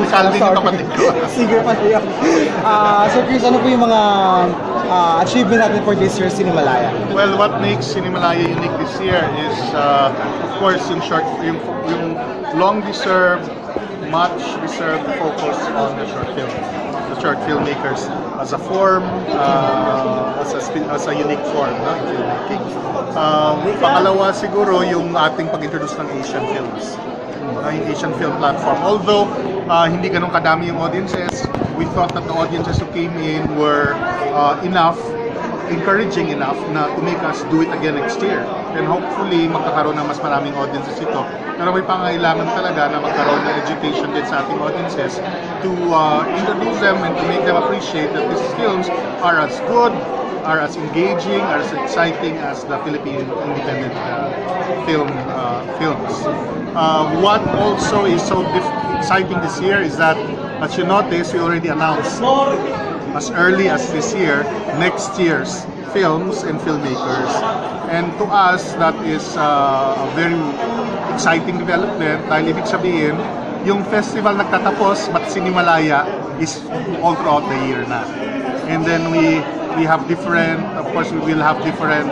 Alcalde yung kapatid ko. Singer pa na yun. So Chris, ano po yung mga achievement natin for this year's Cinemalaya? Well, what makes Cinemalaya unique this year is, of course, yung long-deserved, much-deserved focus on the short film. The short filmmakers as a form, as a unique form, no, in filmmaking. Pangalawa siguro yung ating pag-introduce ng Asian films. Yung Asian film platform. Although hindi ganun kadami yung audiences, we thought that the audiences who came in were encouraging enough na to make us do it again next year. And hopefully, magkakaroon ng mas maraming audiences ito. Pero may pangailangan talaga na magkaroon ng education din sa ating audiences to introduce them and to make them appreciate that these films are as good, are as engaging, are as exciting as the Philippine independent films. What also is so exciting this year is that, as you notice, we already announced as early as this year, next year's films and filmmakers. And to us, that is a very exciting development dahil ibig sabihin, yung festival nagtatapos, but Cinemalaya is all throughout the year na. And then we have different, of course, we will have different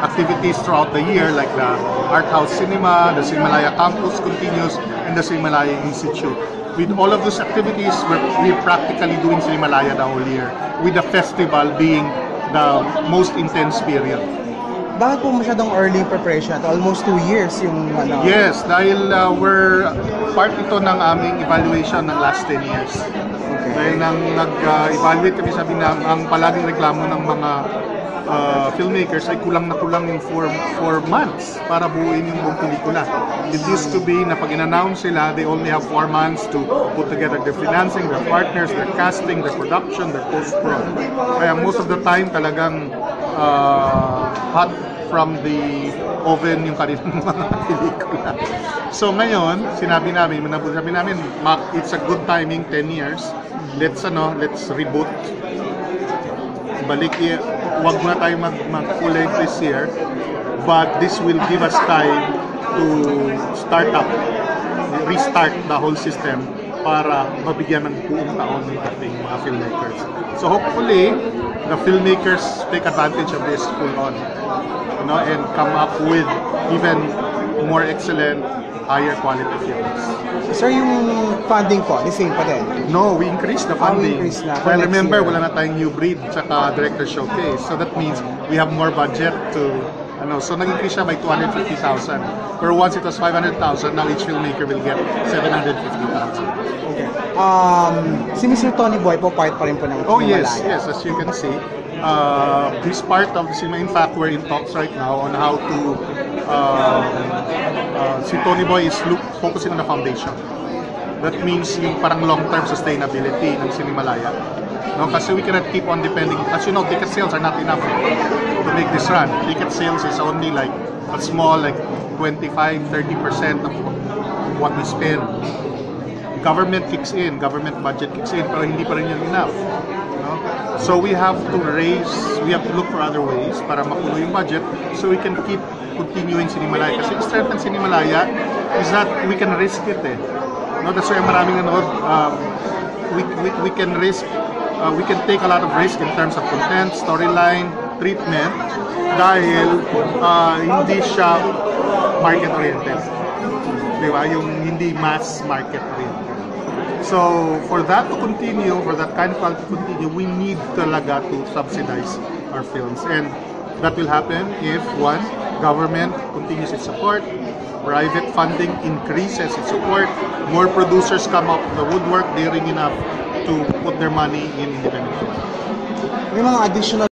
activities throughout the year, like the Art House Cinema, the Cinemalaya Campus continues, and the Cinemalaya Institute. With all of those activities, we're practically doing Cinemalaya the whole year, with the festival being the most intense period. Bakit po masyadong early preparation? Almost 2 years yung ano? Yes, dahil we're part ito ng aming evaluation ng last 10 years. Okay. Dahil nang nag-evaluate kami, sabi na ang palaging reklamo ng mga filmmakers ay kulang na kulang yung 4 months para buuin yung buong pelikula. It used to be na pag in-announce sila, they only have 4 months to put together their financing, their partners, their casting, their production, their post-prod. Kaya most of the time talagang hot from the oven yung kanilang mga pelikula. So ngayon, sinabi namin, it's a good timing, 10 years. Let's reboot. Balik, wag muna tayo mag-kulay this year, but this will give us time to restart the whole system para mabigyan ng buong taon ng ating mga filmmakers. So hopefully, the filmmakers take advantage of this full on, and come up with even more excellent, higher quality films. Sir, yung funding po, the same pa din? No, we increased the funding. Well, remember, year. wala na tayong new breed tsaka director showcase. So that means we have more budget to, so nag-increase siya by 250,000. Pero once it was 500,000, now each filmmaker will get 750,000. Okay. Si Mr. Tony Boy po, part pa rin po ng yes, as you can see. He's part of the cinema. In fact, we're in talks right now on how to si Tony Boy is focusing on the foundation. That means yung parang long-term sustainability ng Cinemalaya. Kasi we cannot keep on depending. As you know, ticket sales are not enough to make this run. Ticket sales is only like a small, like 25-30% of what we spend. Government kicks in, government budget kicks in, pero hindi pa rin yan enough. So we have to look for other ways para mapuno yung budget so we can keep continuing Cinemalaya. Kasi the strength ng Cinemalaya is that we can risk it That's why maraming we can risk, we can take a lot of risk in terms of content, storyline, treatment, dahil hindi siya market-oriented. Diba? Yung hindi mass market-oriented. So, for that to continue, for that kind of quality to continue, we need talaga to subsidize our films. And that will happen if, one, government continues its support, private funding increases its support, more producers come up the woodwork, daring enough to put their money in independent films. May mga additional